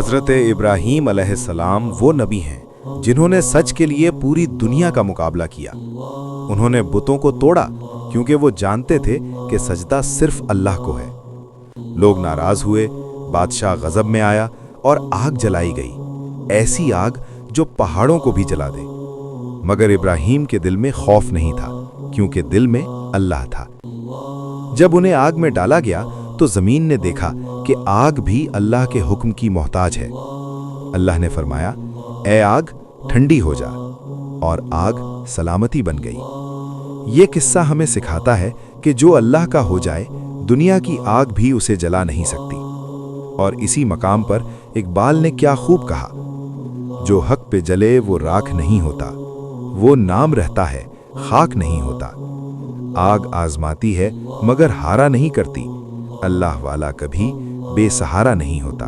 हज़रत इब्राहीम अलैहिस्सलाम वो नबी हैं जिन्होंने सच के लिए पूरी दुनिया का मुकाबला किया। उन्होंने बुतों को तोड़ा क्योंकि वो जानते थे कि सजदा सिर्फ अल्लाह को है। लोग नाराज हुए, बादशाह गजब में आया और आग जलाई गई, ऐसी आग जो पहाड़ों को भी जला दे। मगर इब्राहीम के दिल में खौफ नहीं था, क्योंकि दिल में अल्लाह था। जब उन्हें आग में डाला गया तो जमीन ने देखा कि आग भी अल्लाह के हुक्म की मोहताज है। अल्लाह ने फरमाया, ए आग ठंडी हो जा, और आग सलामती बन गई। ये किस्सा हमें सिखाता है कि जो अल्लाह का हो जाए, दुनिया की आग भी उसे जला नहीं सकती। और इसी मकाम पर इकबाल ने क्या खूब कहा, जो हक पे जले वो राख नहीं होता, वो नाम रहता है खाक नहीं होता। आग आजमाती है मगर हारा नहीं करती, अल्लाह वाला कभी बेसहारा नहीं होता।